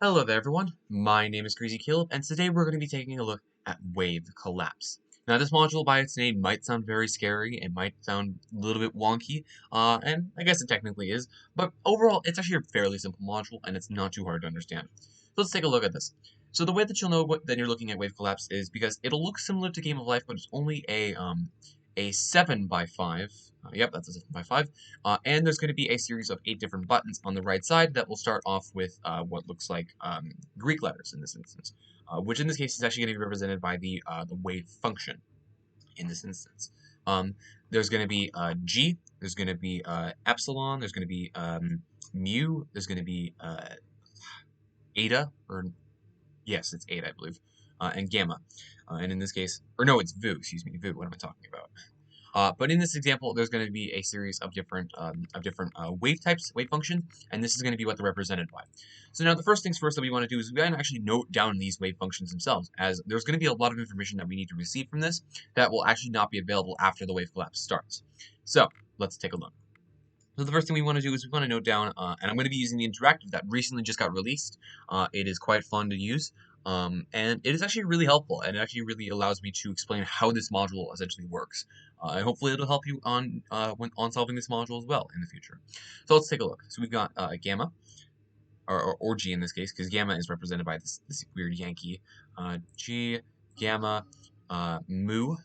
Hello there everyone, my name is Crazy Caleb, and today we're going to be taking a look at wave collapse. Now this module by its name might sound very scary, it might sound a little bit wonky, and I guess it technically is, but overall it's actually a fairly simple module and it's not too hard to understand. So let's take a look at this. So the way that you'll know that you're looking at wave collapse is because it'll look similar to Game of Life, but it's only a 7 by 5. Yep, that's a 7 by 5. And there's going to be a series of 8 different buttons on the right side that will start off with what looks like Greek letters in this instance, which in this case is actually going to be represented by the wave function in this instance. There's going to be G, there's going to be epsilon, there's going to be mu, there's going to be eta, or yes, it's eta, I believe, and gamma. And in this case, or no, it's vu, excuse me, vu, what am I talking about? But in this example, there's going to be a series of different wave types, wave functions, and this is going to be what they're represented by. So now the first things first that we want to do is we want to actually note down these wave functions themselves, as there's going to be a lot of information that we need to receive from this that will actually not be available after the wave collapse starts. So let's take a look. So the first thing we want to do is we want to note down, and I'm going to be using the interactive that recently just got released. It is quite fun to use, and it is actually really helpful, and it actually really allows me to explain how this module essentially works. And hopefully it'll help you on solving this module as well in the future. So let's take a look. So we've got gamma, or G in this case, because gamma is represented by this weird Yankee. G, gamma, mu,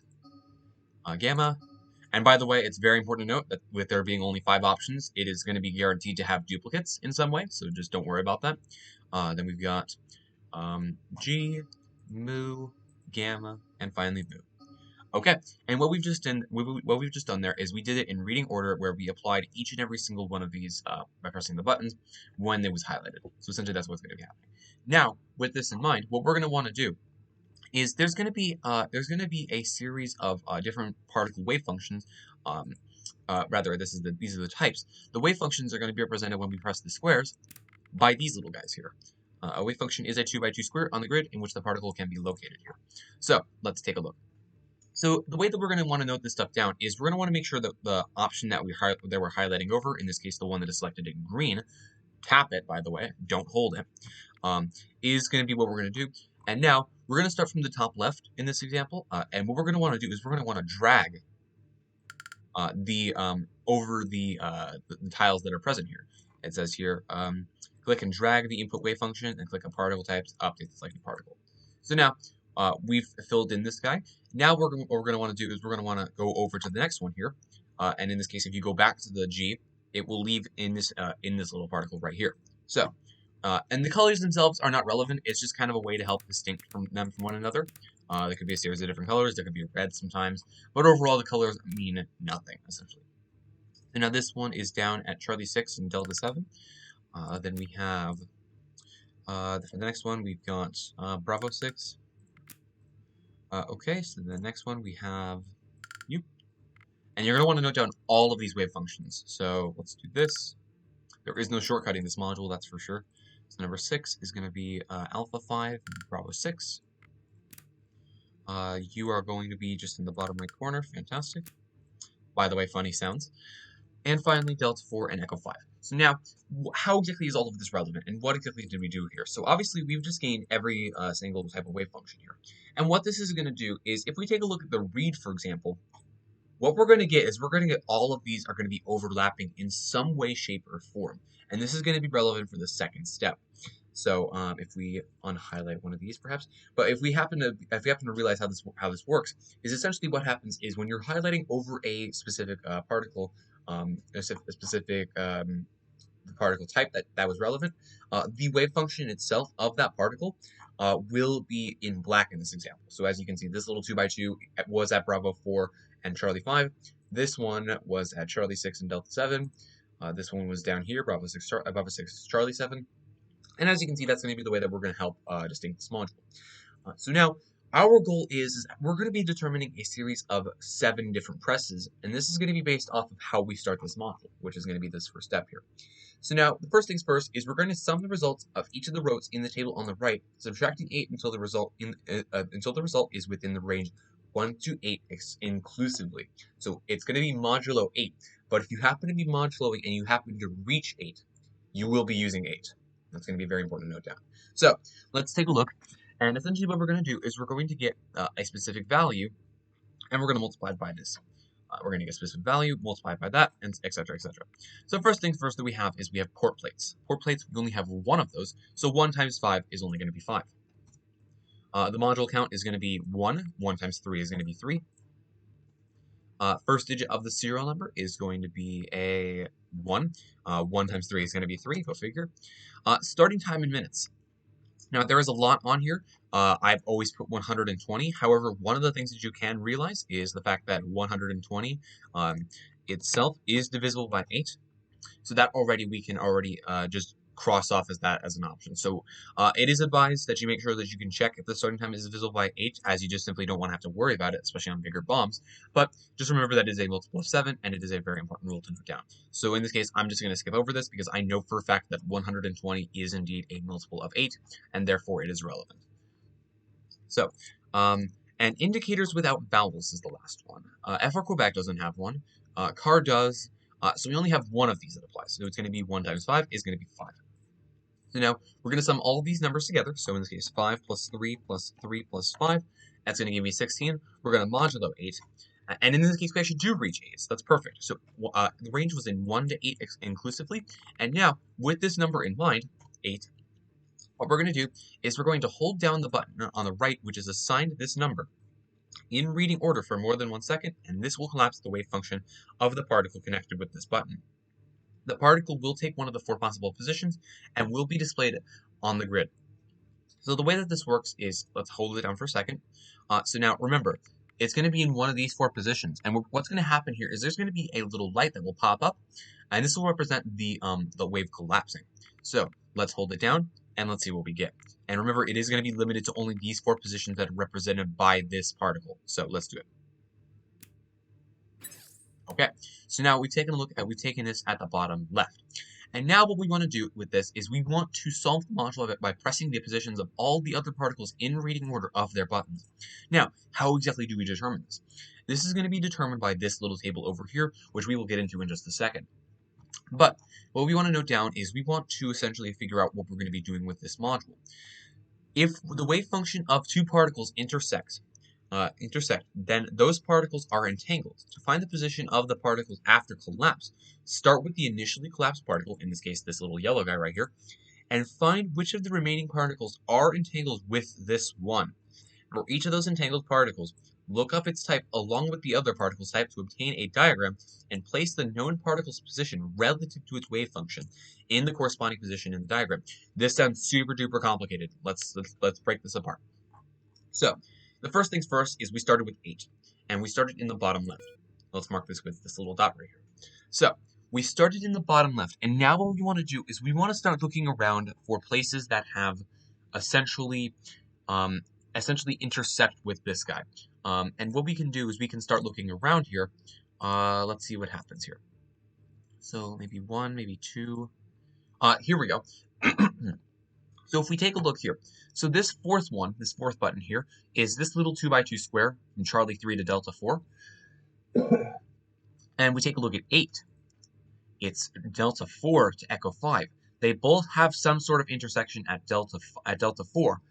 gamma. And by the way, it's very important to note that with there being only 5 options, it is going to be guaranteed to have duplicates in some way, so just don't worry about that. Then we've got G, mu, gamma, and finally mu. Okay, and what we've just done there is we did it in reading order, where we applied each and every single one of these by pressing the buttons when it was highlighted. So essentially, that's what's going to be happening. Now, with this in mind, what we're going to want to do is there's going to be a series of different particle wave functions. Rather, these are the types. The wave functions are going to be represented when we press the squares by these little guys here. A wave function is a 2 by 2 square on the grid in which the particle can be located here. So let's take a look. So the way that we're going to want to note this stuff down is we're going to want to make sure that the option that we're highlighting over, in this case the one that is selected in green, tap it, by the way, don't hold it, is going to be what we're going to do. And now we're going to start from the top left in this example, and what we're going to want to do is we're going to want to drag over the tiles that are present here. It says here, click and drag the input wave function and click on particle types to update the selected particle. So now we've filled in this guy. Now what we're going to want to do is we're going to want to go over to the next one here, and in this case, if you go back to the G, it will leave in this little particle right here. So. And the colors themselves are not relevant. It's just kind of a way to help distinct them from one another. There could be a series of different colors. There could be red sometimes. But overall, the colors mean nothing, essentially. And now this one is down at Charlie 6 and Delta 7. Then we have, for the next one, we've got Bravo 6. Okay, so the next one we have you. And you're going to want to note down all of these wave functions. So let's do this. There is no shortcutting this module, that's for sure. So number 6 is going to be Alpha 5 and Bravo 6. You are going to be just in the bottom right corner. Fantastic. By the way, funny sounds. And finally, Delta 4 and Echo 5. So now, how exactly is all of this relevant, and what exactly did we do here? So obviously, we've just gained every single type of wave function here. And what this is going to do is, if we take a look at the read, for example, what we're going to get is we're going to get all of these are going to be overlapping in some way, shape, or form. And this is going to be relevant for the second step. So if we unhighlight one of these, perhaps, but if we happen to realize how this works, is essentially what happens is when you're highlighting over a specific particle, a specific particle type that was relevant, the wave function itself of that particle will be in black in this example. So as you can see, this little 2 by 2 was at Bravo 4 and Charlie 5. This one was at Charlie 6 and Delta 7. This one was down here, Bravo 6, Charlie 7. And as you can see, that's going to be the way that we're going to help distinct this module. So now, our goal is we're going to be determining a series of 7 different presses, and this is going to be based off of how we start this module, which is going to be this first step here. So now, the first things first is we're going to sum the results of each of the rows in the table on the right, subtracting 8 until the result is within the range 1 to 8 inclusively. So it's going to be modulo 8, but if you happen to be moduloing and you happen to reach 8, you will be using 8. That's going to be very important to note down. So let's take a look. And essentially what we're going to do is we're going to get a specific value, and we're going to multiply it by this. We're going to get a specific value, multiply it by that, and etc., etc. So first things first that we have is we have port plates. Port plates, we only have one of those, so 1 times 5 is only going to be 5. The module count is going to be 1. 1 times 3 is going to be 3. First digit of the serial number is going to be a 1. 1 times 3 is going to be 3, go figure. Starting time in minutes. Now, there is a lot on here. I've always put 120. However, one of the things that you can realize is the fact that 120 itself is divisible by 8. So that already we can just cross off as that as an option. So it is advised that you make sure that you can check if the starting time is divisible by 8, as you just simply don't want to have to worry about it, especially on bigger bombs. But just remember that it is a multiple of 7, and it is a very important rule to note down. So in this case, I'm just going to skip over this because I know for a fact that 120 is indeed a multiple of 8, and therefore it is relevant. So, and indicators without vowels is the last one. FR Quebec doesn't have one. CAR does. So we only have one of these that applies. So it's going to be 1 times 5 is going to be 5. So now we're going to sum all of these numbers together. So in this case, 5 plus 3 plus 3 plus 5. That's going to give me 16. We're going to modulo 8. And in this case, we actually do reach 8. So that's perfect. So the range was in 1 to 8 inclusively. And now, with this number in mind, 8, what we're going to do is we're going to hold down the button on the right, which is assigned this number, in reading order for more than 1 second, and this will collapse the wave function of the particle connected with this button. The particle will take one of the 4 possible positions and will be displayed on the grid. So the way that this works is, let's hold it down for a second. So now remember, it's going to be in one of these 4 positions, and what's going to happen here is there's going to be a little light that will pop up, and this will represent the wave collapsing. So let's hold it down, and let's see what we get. And remember, it is going to be limited to only these 4 positions that are represented by this particle. So let's do it. Okay, so now we've taken this at the bottom left. And now what we want to do with this is we want to solve the module of it by pressing the positions of all the other particles in reading order of their buttons. Now, how exactly do we determine this? This is going to be determined by this little table over here, which we will get into in just a second. But what we want to note down is we want to essentially figure out what we're going to be doing with this module. If the wave function of 2 particles intersect, then those particles are entangled. To find the position of the particles after collapse, start with the initially collapsed particle, in this case this little yellow guy right here, and find which of the remaining particles are entangled with this one. For each of those entangled particles, look up its type along with the other particle's type to obtain a diagram and place the known particle's position relative to its wave function in the corresponding position in the diagram. This sounds super duper complicated. Let's break this apart. So, the first things first is we started with 8, and we started in the bottom left. Let's mark this with this little dot right here. So, we started in the bottom left, and now what we want to do is we want to start looking around for places that have essentially intersect with this guy. And what we can do is we can start looking around here. Let's see what happens here. So maybe 1, maybe 2. Here we go. So if we take a look here, so this fourth button here, is this little 2x2 square from Charlie 3 to Delta 4. And we take a look at 8. It's Delta 4 to Echo 5. They both have some sort of intersection at Delta 4.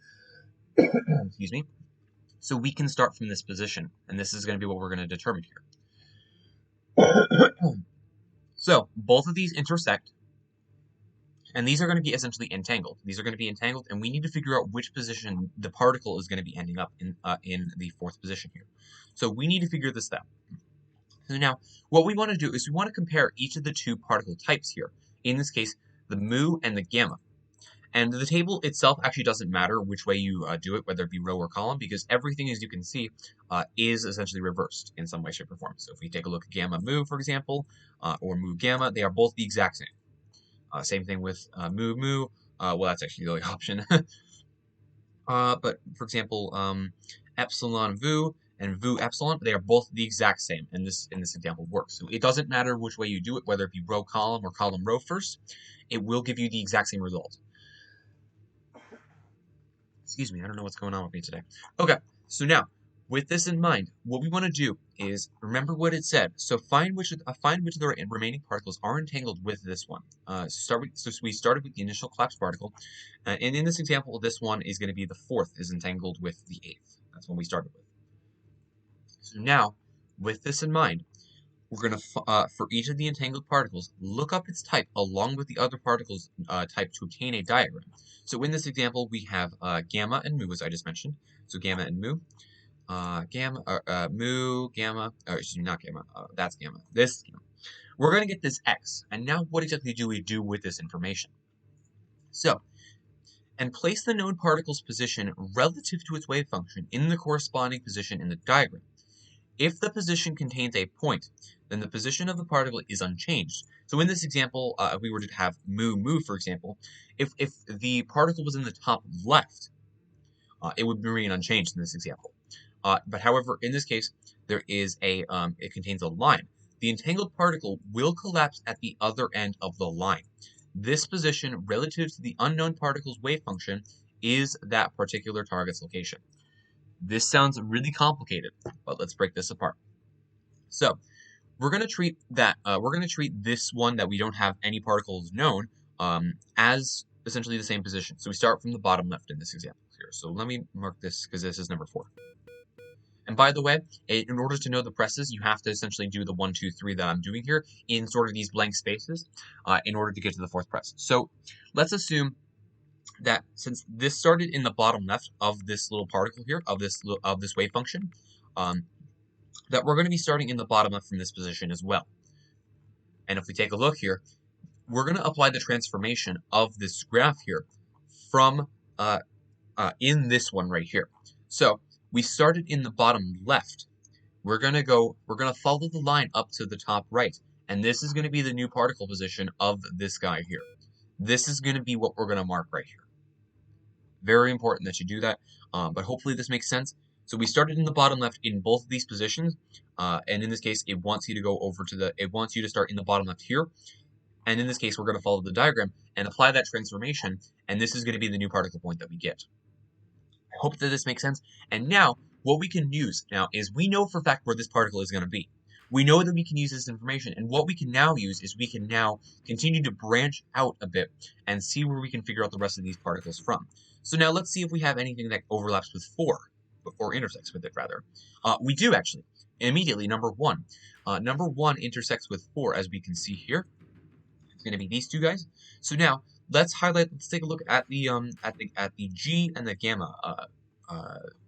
Excuse me. So we can start from this position, and this is going to be what we're going to determine here. So both of these intersect, and these are going to be essentially entangled. These are going to be entangled, and we need to figure out which position the particle is going to be ending up in the 4th position here. So we need to figure this out. So now, what we want to do is we want to compare each of the 2 particle types here. In this case, the mu and the gamma. And the table itself actually doesn't matter which way you do it, whether it be row or column, because everything, as you can see, is essentially reversed in some way, shape, or form. So if we take a look at gamma mu, for example, or mu gamma, they are both the exact same. Same thing with mu mu. Well, that's actually the only option. But for example, epsilon vu and vu epsilon, they are both the exact same, and this example works. So it doesn't matter which way you do it, whether it be row column or column row first, it will give you the exact same result. Excuse me, I don't know what's going on with me today. Okay, so now, With this in mind, what we want to do is remember what it said. So find which of the remaining particles are entangled with this one. So we started with the initial collapsed particle, and in this example, this one is going to be the fourth is entangled with the eighth. That's what we started with. So now, with this in mind, we're going to, for each of the entangled particles, look up its type along with the other particles' type to obtain a diagram. So in this example, we have gamma and mu, as I just mentioned. So gamma and mu. Mu, gamma, excuse me, not gamma, that's gamma, this is gamma. We're going to get this x, and now what exactly do we do with this information? So, and place the known particle's position relative to its wave function in the corresponding position in the diagram. If the position contains a point, then the position of the particle is unchanged. So in this example, if we were to have mu, for example, if the particle was in the top left, it would remain unchanged in this example. But however, in this case, there is it contains a line. The entangled particle will collapse at the other end of the line. This position relative to the unknown particle's wave function is that particular target's location. This sounds really complicated, but let's break this apart. So we're going to treat this one that we don't have any particles known as essentially the same position. So we start from the bottom left in this example here. So let me mark this because this is number 4. And by the way, in order to know the presses, you have to essentially do the 1, 2, 3 that I'm doing here in sort of these blank spaces in order to get to the 4th press. So let's assume that since this started in the bottom left of this little particle here, of this wave function, that we're going to be starting in the bottom left from this position as well. And if we take a look here, we're going to apply the transformation of this graph here from in this one right here. So we started in the bottom left. We're going to follow the line up to the top right. And this is going to be the new particle position of this guy here. This is going to be what we're going to mark right here. Very important that you do that, but hopefully this makes sense. So we started in the bottom left in both of these positions, and in this case, it wants you to start in the bottom left here. And in this case, we're going to follow the diagram and apply that transformation, and this is going to be the new particle point that we get. I hope that this makes sense. And now, what we can use now is we know for a fact where this particle is going to be. We know that we can use this information, and what we can now use is we can now continue to branch out a bit and see where we can figure out the rest of these particles from. So now let's see if we have anything that overlaps with 4, or intersects with it rather. We do actually. Immediately, number 1. Number 1 intersects with 4, as we can see here. It's going to be these two guys. So now let's take a look at the G and the gamma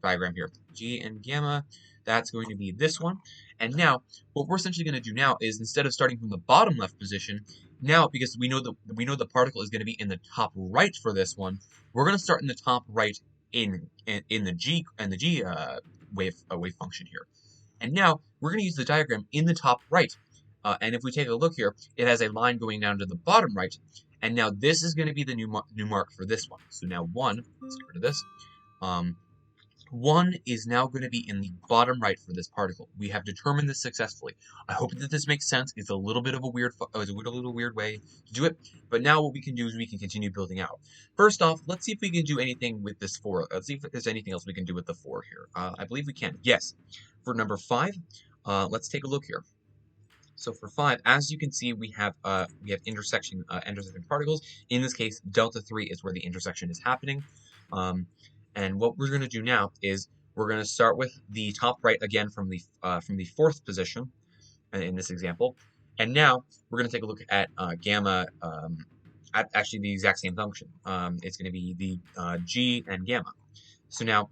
diagram here. G and gamma. That's going to be this one. And now, what we're essentially going to do now is instead of starting from the bottom left position, now because we know the particle is going to be in the top right for this one, we're going to start in the top right in the G wave function here. And now we're going to use the diagram in the top right. And if we take a look here, it has a line going down to the bottom right. And now this is going to be the new mark for this one. So now 1, let's get rid of this. 1 is now going to be in the bottom right for this particle. We have determined this successfully. I hope that this makes sense. It's a little bit of a weird way to do it, but now what we can do is we can continue building out. First off, let's see if we can do anything with this 4. Let's see if there's anything else we can do with the 4 here. I believe we can. Yes. For number 5, let's take a look here. So for 5, as you can see, we have intersecting particles. In this case, delta 3 is where the intersection is happening. And what we're going to do now is we're going to start with the top right again from the 4th position in this example. And now we're going to take a look at gamma, at actually the exact same function. It's going to be the G and gamma. So now,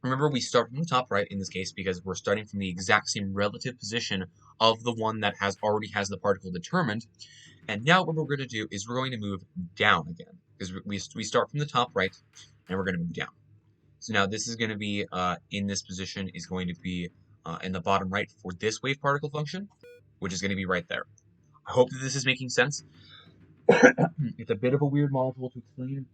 remember we start from the top right in this case because we're starting from the exact same relative position of the one that already has the particle determined. And now what we're going to do is we're going to move down again because we start from the top right and we're going to move down. So now this is going to be in this position is going to be in the bottom right for this wave particle function, which is going to be right there. I hope that this is making sense. It's a bit of a weird module to explain,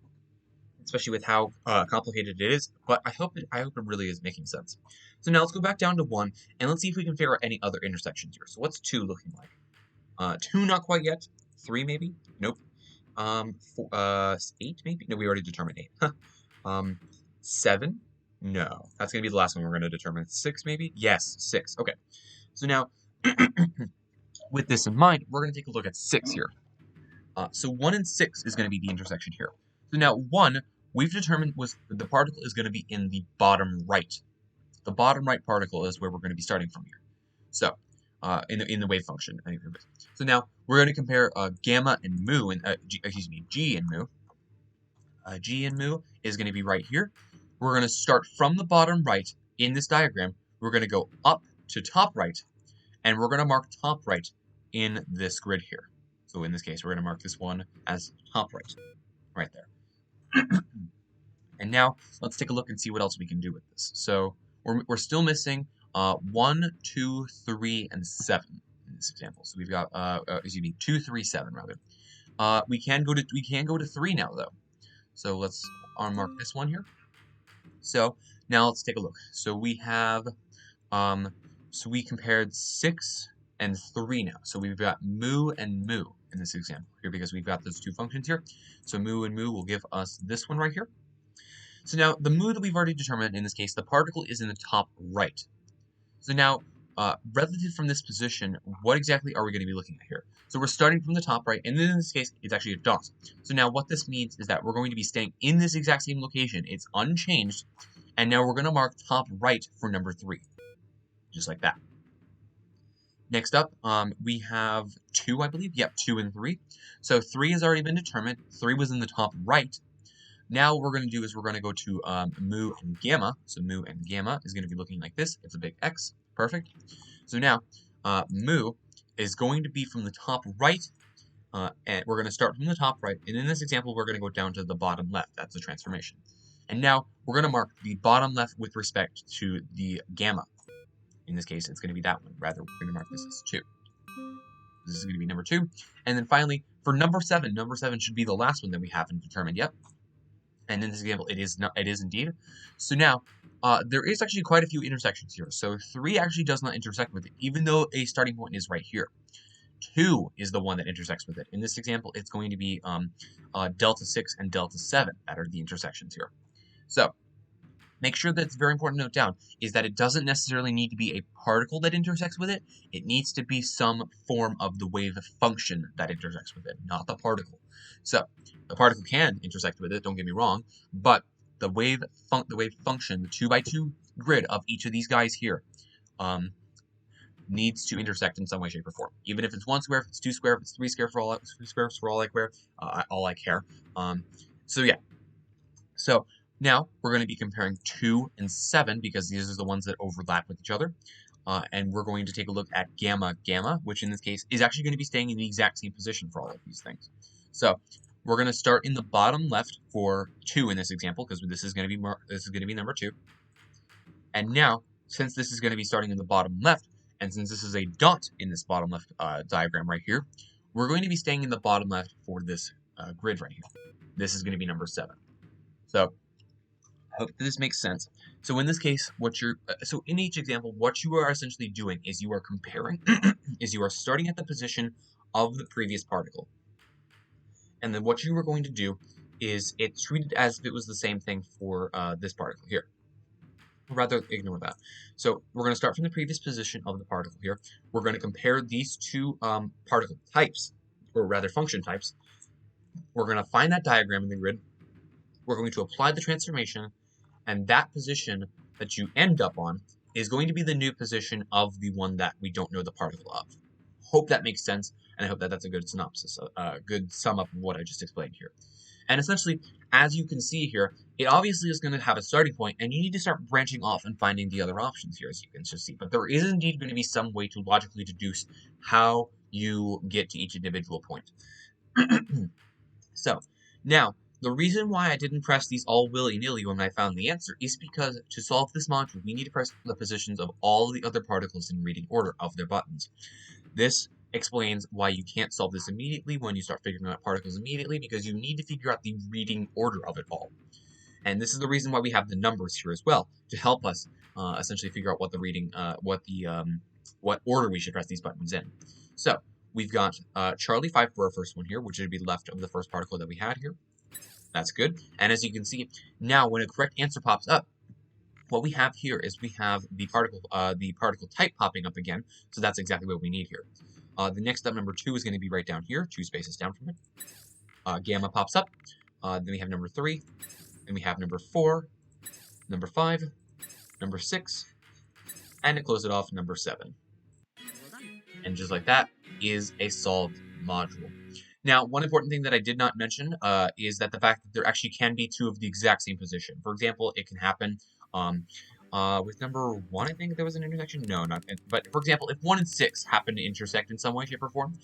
especially with how complicated it is, but I hope it really is making sense. So now let's go back down to 1, and let's see if we can figure out any other intersections here. So what's 2 looking like? 2 not quite yet. 3 maybe? Nope. 8 maybe? No, we already determined 8. 7. No, that's going to be the last one we're going to determine. 6 maybe? Yes, 6. Okay. So now, with this in mind, we're going to take a look at 6 here. So 1 and 6 is going to be the intersection here. So now 1, we've determined was the particle is going to be in the bottom right. The bottom right particle is where we're going to be starting from here. So in the wave function. So now we're going to compare gamma and mu, and G and mu. G and mu is going to be right here. We're going to start from the bottom right in this diagram. We're going to go up to top right, and we're going to mark top right in this grid here. So in this case, we're going to mark this one as top right there. And now let's take a look and see what else we can do with this. So we're still missing 1, 2, 3, and 7 in this example. So we've got 2, 3, 7 rather. We can go to 3 now though. So let's unmark this one here. So now let's take a look. So we have so we compared 6 and 3 now. So we've got mu and mu in this example here because we've got those two functions here. So mu and mu will give us this one right here. So now the mu that we've already determined, in this case, the particle is in the top right. So now, relative from this position, what exactly are we going to be looking at here? So we're starting from the top right, and then in this case, it's actually a dot. So now what this means is that we're going to be staying in this exact same location. It's unchanged, and now we're going to mark top right for number 3, just like that. Next up, we have 2, I believe. Yep, 2 and 3. So 3 has already been determined. 3 was in the top right. Now what we're going to do is we're going to go to mu and gamma. So mu and gamma is going to be looking like this. It's a big X. Perfect. So now mu is going to be from the top right, and we're going to start from the top right. And in this example, we're going to go down to the bottom left. That's the transformation. And now we're going to mark the bottom left with respect to the gamma. In this case, it's going to be that one. Rather, we're going to mark this as 2. This is going to be number 2. And then finally, for number 7 should be the last one that we haven't determined yet. And in this example, it is indeed. So now, there is actually quite a few intersections here. So 3 actually does not intersect with it, even though a starting point is right here. 2 is the one that intersects with it. In this example, it's going to be delta 6 and delta 7 that are the intersections here. So make sure that it's very important to note down is that it doesn't necessarily need to be a particle that intersects with it. It needs to be some form of the wave function that intersects with it, not the particle. So the particle can intersect with it, don't get me wrong, but the wave function, the 2x2 grid of each of these guys here, needs to intersect in some way, shape, or form. Even if it's 1 square, if it's 2 square, if it's 3 square for all I care. So yeah. So now we're going to be comparing 2 and 7 because these are the ones that overlap with each other. And we're going to take a look at gamma, which in this case is actually going to be staying in the exact same position for all of these things. So we're going to start in the bottom left for 2 in this example because this is going to be number 2. And now, since this is going to be starting in the bottom left, and since this is a dot in this bottom left diagram right here, we're going to be staying in the bottom left for this grid right here. This is going to be number 7. So I hope that this makes sense. So in this case, so in each example, what you are essentially doing is you are comparing, is you are starting at the position of the previous particle. And then what you are going to do is it's treated as if it was the same thing for this particle here. Rather, ignore that. So we're going to start from the previous position of the particle here. We're going to compare these two particle types, or rather function types. We're going to find that diagram in the grid. We're going to apply the transformation, and that position that you end up on is going to be the new position of the one that we don't know the particle of. Hope that makes sense, and I hope that that's a good synopsis, a good sum up of what I just explained here. And essentially, as you can see here, it obviously is going to have a starting point, and you need to start branching off and finding the other options here, as you can just see. But there is indeed going to be some way to logically deduce how you get to each individual point. So, now, the reason why I didn't press these all willy-nilly when I found the answer is because to solve this module, we need to press the positions of all the other particles in reading order of their buttons. This explains why you can't solve this immediately when you start figuring out particles immediately, because you need to figure out the reading order of it all. And this is the reason why we have the numbers here as well, to help us essentially figure out what the reading, what order we should press these buttons in. So we've got Charlie 5 for our first one here, which would be left of the first particle that we had here. That's good. And as you can see, now when a correct answer pops up, what we have here is we have the particle type popping up again, so that's exactly what we need here. The next step, number 2, is going to be right down here, 2 spaces down from it. Gamma pops up. Then we have number 3, then we have number 4, number 5, number 6, and to close it off, number 7. And just like that is a solved module. Now, one important thing that I did not mention is that the fact that there actually can be 2 of the exact same position. For example, it can happen with number 1, I think there was an intersection. No, not. But for example, if 1 and 6 happen to intersect in some way, shape, or form,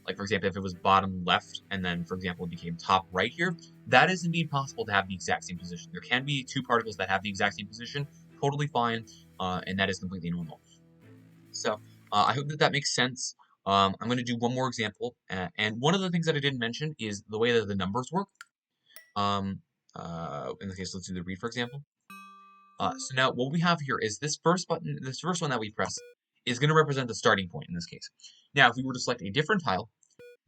like for example, if it was bottom left and then, for example, it became top right here, that is indeed possible to have the exact same position. There can be 2 particles that have the exact same position, totally fine, and that is completely normal. So I hope that that makes sense. I'm going to do one more example, and one of the things that I didn't mention is the way that the numbers work. In this case, let's do the read, for example. So now what we have here is this first button, this first one that we press, is going to represent the starting point in this case. Now, if we were to select a different tile,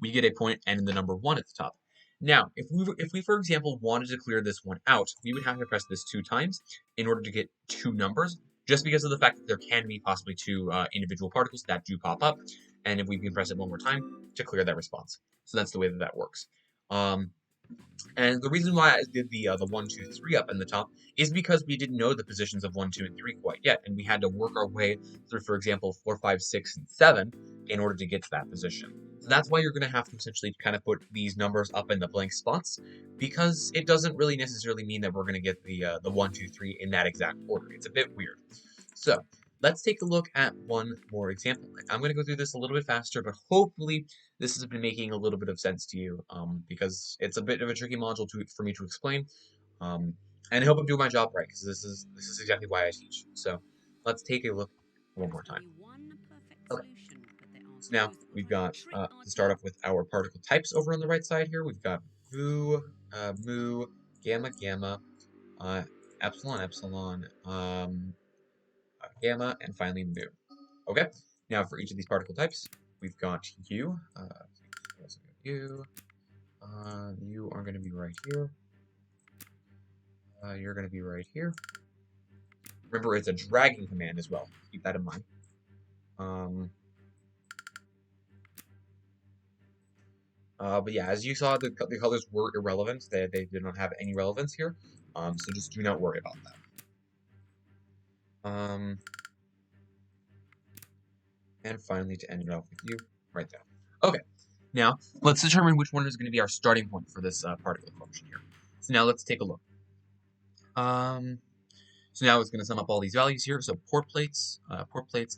we get a point and the number 1 at the top. Now, if we, for example, wanted to clear this one out, we would have to press this 2 times in order to get 2 numbers, just because of the fact that there can be possibly 2 individual particles that do pop up, and if we can press it one more time to clear that response. So that's the way that that works. And the reason why I did the 1, 2, 3 up in the top is because we didn't know the positions of 1, 2, and 3 quite yet, and we had to work our way through, for example, 4, 5, 6, and 7 in order to get to that position. So that's why you're going to have to essentially kind of put these numbers up in the blank spots, because it doesn't really necessarily mean that we're going to get the 1, 2, 3 in that exact order. It's a bit weird. So let's take a look at one more example. I'm going to go through this a little bit faster, but hopefully this has been making a little bit of sense to you, because it's a bit of a tricky module for me to explain. And I hope I'm doing my job right, because this is exactly why I teach. So let's take a look one more time. Okay. So now we've got to start off with our particle types over on the right side here. We've got mu, mu, gamma, gamma, epsilon, epsilon, gamma, and finally mu. Okay. Now for each of these particle types, we've got u. You are going to be right here. You're going to be right here. Remember, it's a dragging command as well. Keep that in mind. But yeah, as you saw, the colors were irrelevant. They did not have any relevance here. So just do not worry about that. And finally, to end it off with you, right there. Okay. Now, let's determine which one is going to be our starting point for this particle function here. So now let's take a look. So now it's going to sum up all these values here. So port plates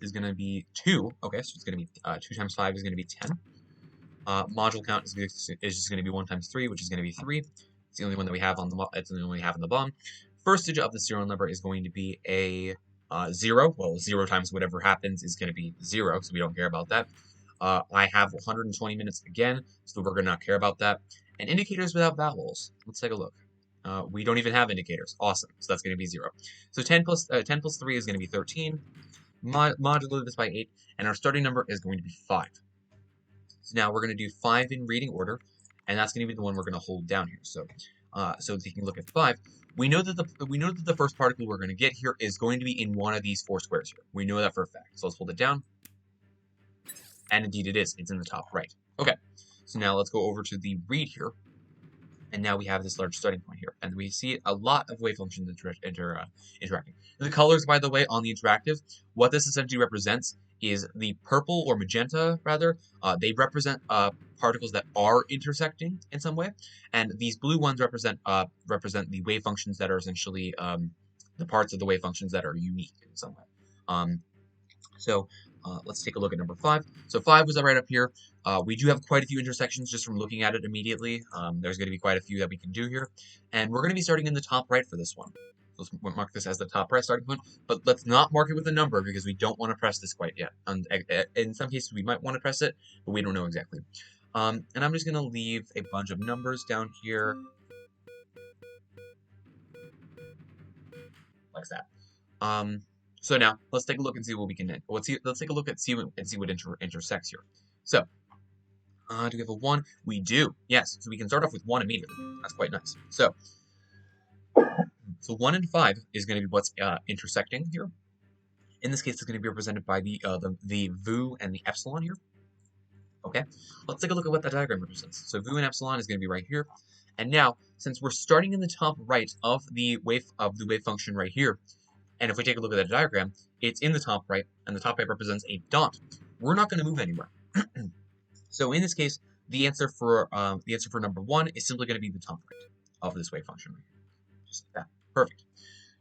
is going to be 2. Okay, so it's going to be 2 times 5 is going to be 10. Module count is just going to be 1 times 3, which is going to be 3. It's the only one that we have on the it's the only one we have in the bottom. First digit of the serial number is going to be a 0. Well, 0 times whatever happens is going to be 0, so we don't care about that. I have 120 minutes again, so we're going to not care about that. And indicators without vowels. Let's take a look. We don't even have indicators. Awesome. So that's going to be 0. So 10 plus 3 is going to be 13. Modulate this by 8, and our starting number is going to be 5. So now we're going to do 5 in reading order, and that's going to be the one we're going to hold down here. So, so taking a look at 5, we know that the first particle we're going to get here is going to be in one of these 4 squares here. We know that for a fact. So let's hold it down, and indeed it is. It's in the top right. Okay. So now let's go over to the read here. And now we have this large starting point here. And we see a lot of wave functions interacting. The colors, by the way, on the interactive, what this essentially represents is the purple or magenta, rather. They represent particles that are intersecting in some way. And these blue ones represent the wave functions that are essentially the parts of the wave functions that are unique in some way. Let's take a look at number 5. So 5 was right up here. We do have quite a few intersections just from looking at it immediately. There's going to be quite a few that we can do here. And we're going to be starting in the top right for this one. Let's mark this as the top right starting point. But let's not mark it with a number because we don't want to press this quite yet. And in some cases, we might want to press it, but we don't know exactly. And I'm just going to leave a bunch of numbers down here. Like that. So now let's take a look and see what we can. Let's take a look at see what intersects here. So, do we have a 1? We do. Yes. So we can start off with 1 immediately. That's quite nice. So, So 1 and 5 is going to be what's intersecting here. In this case, it's going to be represented by the vu and the epsilon here. Okay, let's take a look at what that diagram represents. So vu and epsilon is going to be right here. And now, since we're starting in the top right of the wave function right here, and if we take a look at that diagram, it's in the top right, and the top right represents a dot. We're not going to move anywhere. So in this case, the answer for number 1 is simply going to be the top right of this wave function right here. Just like that. Perfect.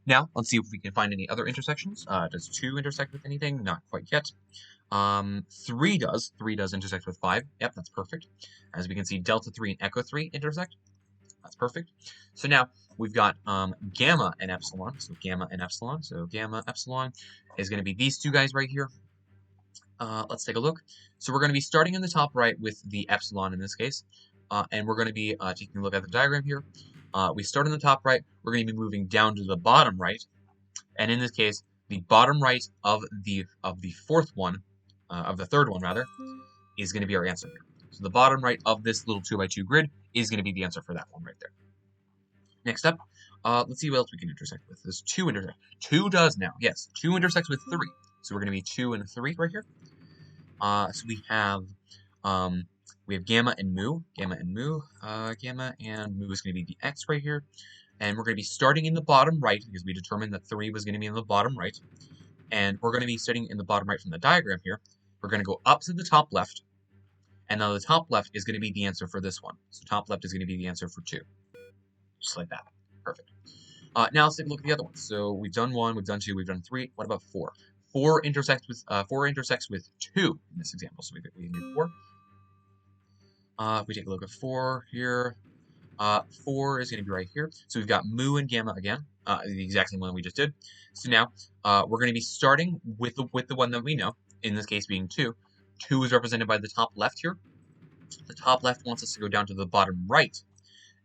Now, let's see if we can find any other intersections. Does 2 intersect with anything? Not quite yet. 3 does. 3 does intersect with 5. Yep, that's perfect. As we can see, delta 3 and echo 3 intersect. That's perfect. So now we've got gamma and epsilon. So gamma and epsilon. So gamma epsilon is going to be these two guys right here. Let's take a look. So we're going to be starting in the top right with the epsilon in this case. And we're going to be taking a look at the diagram here. We start in the top right. We're going to be moving down to the bottom right. And in this case, the bottom right of the fourth one, of the third one rather, is going to be our answer here. So the bottom right of this little 2x2 grid is going to be the answer for that one right there. Next up, let's see what else we can intersect with. There's 2 intersect. 2 does now. Yes, 2 intersects with 3. So we're going to be 2 and 3 right here. So we have gamma and mu. Gamma and mu is going to be the x right here. And we're going to be starting in the bottom right because we determined that 3 was going to be in the bottom right. And we're going to be starting in the bottom right from the diagram here. We're going to go up to the top left. And now the top left is going to be the answer for this one. So top left is going to be the answer for 2. Just like that. Perfect. Now let's take a look at the other ones. So we've done 1, we've done 2, we've done 3. What about 4? 4 intersects with 2 in this example. So we can do 4. If we take a look at 4 here, 4 is going to be right here. So we've got mu and gamma again, the exact same one we just did. So now we're going to be starting with the one that we know, in this case being 2. 2 is represented by the top left here. The top left wants us to go down to the bottom right,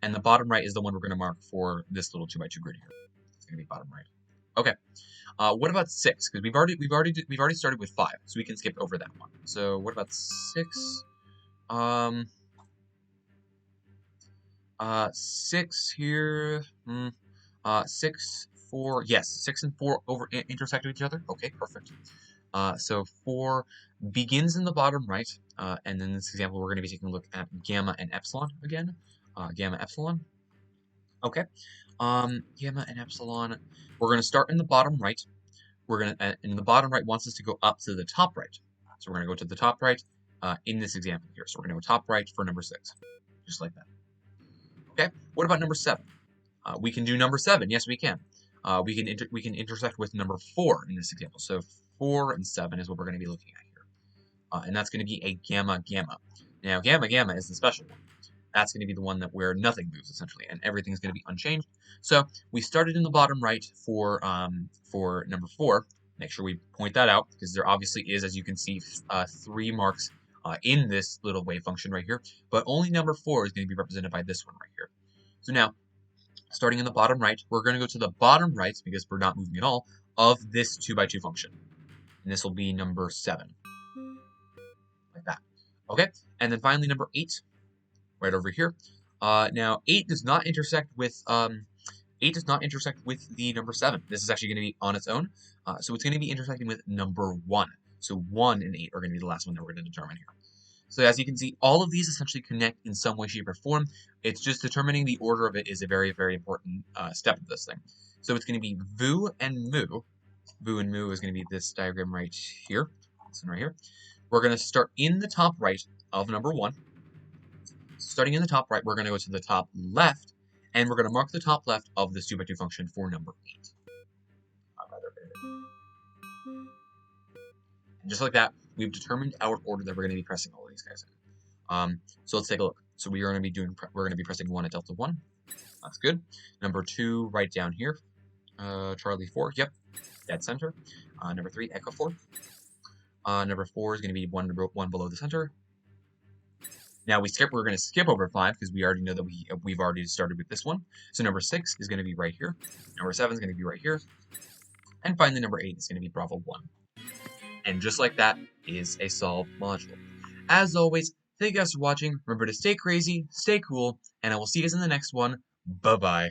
and the bottom right is the one we're going to mark for this little 2x2 grid here. It's going to be bottom right. Okay. What about 6? Because we've already started with 5, so we can skip over that one. So what about 6? 6 here. 6, 4. Yes, 6 and 4 intersect with each other. Okay, perfect. So 4 begins in the bottom right, and in this example, we're going to be taking a look at gamma and epsilon again. Gamma epsilon. Okay. Gamma and epsilon. We're going to start in the bottom right. And the bottom right wants us to go up to the top right. So we're going to go to the top right in this example here. So we're going to go top right for number 6, just like that. Okay. What about number 7? We can do number 7. Yes, we can. We can intersect with number 4 in this example. So 4 and 7 is what we're going to be looking at here, and that's going to be a gamma gamma. Now gamma gamma is the special one. That's going to be the one where nothing moves essentially, and everything's going to be unchanged. So we started in the bottom right for number 4. Make sure we point that out because there obviously is, as you can see, 3 marks in this little wave function right here, but only number 4 is going to be represented by this one right here. So now, starting in the bottom right, we're going to go to the bottom right because we're not moving at all of this 2x2 function, and this will be number 7, like that. Okay, and then finally number 8. Right over here. Now 8 does not intersect with the number 7. This is actually going to be on its own. So it's going to be intersecting with number 1. So 1 and 8 are going to be the last one that we're going to determine here. So as you can see, all of these essentially connect in some way, shape, or form. It's just determining the order of it is a very, very important step of this thing. So it's going to be vu and mu. Vu and mu is going to be this diagram right here. This one right here. We're going to start in the top right of number 1. Starting in the top right, we're going to go to the top left, and we're going to mark the top left of this 2x2 function for number 8. And just like that, we've determined our order that we're going to be pressing all of these guys in. So let's take a look. So we're going to be pressing 1 at delta 1. That's good. Number 2 right down here. Charlie 4. Yep. Dead center. Number 3 echo 4. Number 4 is going to be one below the center. Now we're going to skip over 5 because we already know that we've already started with this one. So number 6 is going to be right here. Number 7 is going to be right here. And finally number 8 is going to be Bravo 1. And just like that is a solved module. As always, thank you guys for watching. Remember to stay crazy, stay cool, and I will see you guys in the next one. Bye-bye.